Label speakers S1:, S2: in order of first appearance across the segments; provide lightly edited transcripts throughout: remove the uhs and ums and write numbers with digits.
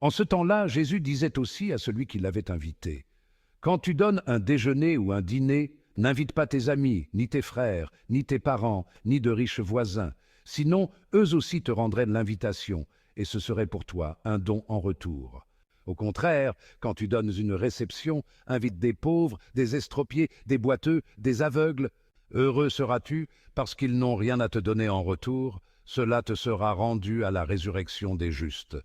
S1: En ce temps-là, Jésus disait aussi à celui qui l'avait invité, quand tu donnes un déjeuner ou un dîner, n'invite pas tes amis, ni tes frères, ni tes parents, ni de riches voisins. Sinon, eux aussi te rendraient l'invitation, et ce serait pour toi un don en retour. Au contraire, quand tu donnes une réception, invite des pauvres, des estropiés, des boiteux, des aveugles. Heureux seras-tu, parce qu'ils n'ont rien à te donner en retour. Cela te sera rendu à la résurrection des justes.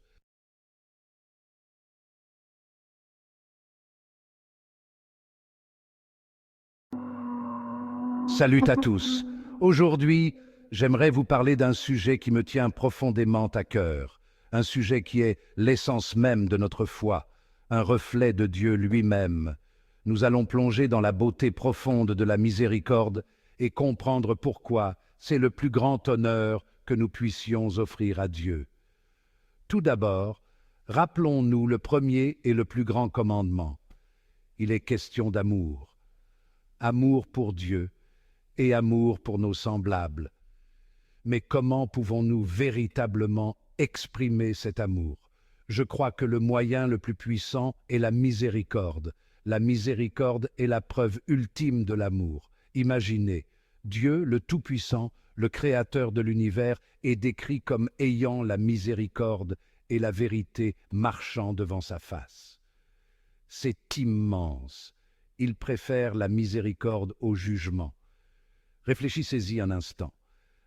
S1: Salut à tous. Aujourd'hui, j'aimerais vous parler d'un sujet qui me tient profondément à cœur, un sujet qui est l'essence même de notre foi, un reflet de Dieu lui-même. Nous allons plonger dans la beauté profonde de la miséricorde et comprendre pourquoi c'est le plus grand honneur que nous puissions offrir à Dieu. Tout d'abord, rappelons-nous le premier et le plus grand commandement. Il est question d'amour. Amour pour Dieu et amour pour nos semblables. Mais comment pouvons-nous véritablement exprimer cet amour? Je crois que le moyen le plus puissant est la miséricorde. La miséricorde est la preuve ultime de l'amour. Imaginez, Dieu, le Tout-Puissant, le Créateur de l'univers, est décrit comme ayant la miséricorde et la vérité marchant devant sa face. C'est immense. Il préfère la miséricorde au jugement. Réfléchissez-y un instant.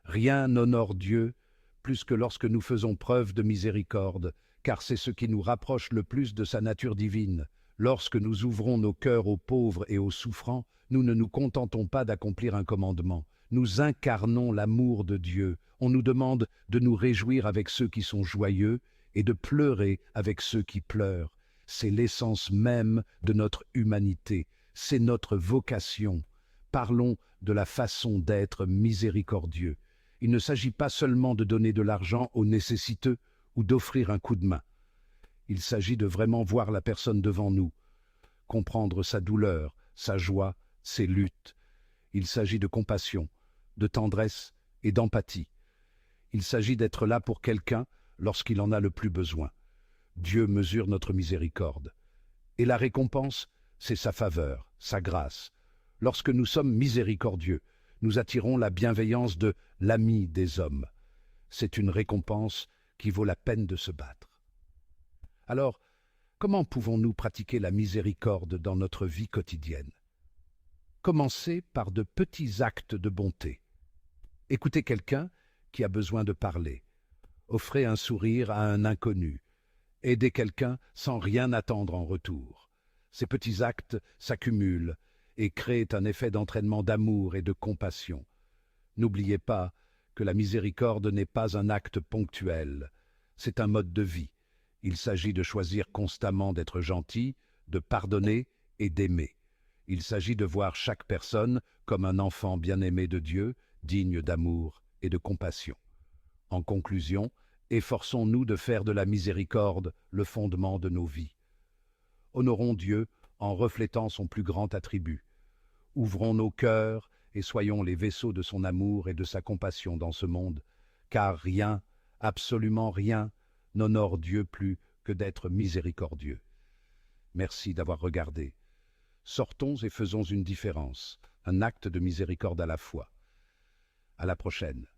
S1: Rien n'honore Dieu plus que lorsque nous faisons preuve de miséricorde, car c'est ce qui nous rapproche le plus de sa nature divine. Lorsque nous ouvrons nos cœurs aux pauvres et aux souffrants, nous ne nous contentons pas d'accomplir un commandement. Nous incarnons l'amour de Dieu. On nous demande de nous réjouir avec ceux qui sont joyeux et de pleurer avec ceux qui pleurent. C'est l'essence même de notre humanité. C'est notre vocation. Parlons de la façon d'être miséricordieux. Il ne s'agit pas seulement de donner de l'argent aux nécessiteux ou d'offrir un coup de main. Il s'agit de vraiment voir la personne devant nous, comprendre sa douleur, sa joie, ses luttes. Il s'agit de compassion, de tendresse et d'empathie. Il s'agit d'être là pour quelqu'un lorsqu'il en a le plus besoin. Dieu mesure notre miséricorde. Et la récompense, c'est sa faveur, sa grâce. Lorsque nous sommes miséricordieux, nous attirons la bienveillance de l'ami des hommes. C'est une récompense qui vaut la peine de se battre. Alors, comment pouvons-nous pratiquer la miséricorde dans notre vie quotidienne? Commencez par de petits actes de bonté. Écoutez quelqu'un qui a besoin de parler. Offrez un sourire à un inconnu. Aidez quelqu'un sans rien attendre en retour. Ces petits actes s'accumulent et créent un effet d'entraînement d'amour et de compassion. N'oubliez pas que la miséricorde n'est pas un acte ponctuel, c'est un mode de vie. Il s'agit de choisir constamment d'être gentil, de pardonner et d'aimer. Il s'agit de voir chaque personne comme un enfant bien-aimé de Dieu, digne d'amour et de compassion. En conclusion, efforçons-nous de faire de la miséricorde le fondement de nos vies. Honorons Dieu en reflétant son plus grand attribut. Ouvrons nos cœurs et soyons les vaisseaux de son amour et de sa compassion dans ce monde, car rien, absolument rien, n'honore Dieu plus que d'être miséricordieux. Merci d'avoir regardé. Sortons et faisons une différence, un acte de miséricorde à la fois. À la prochaine.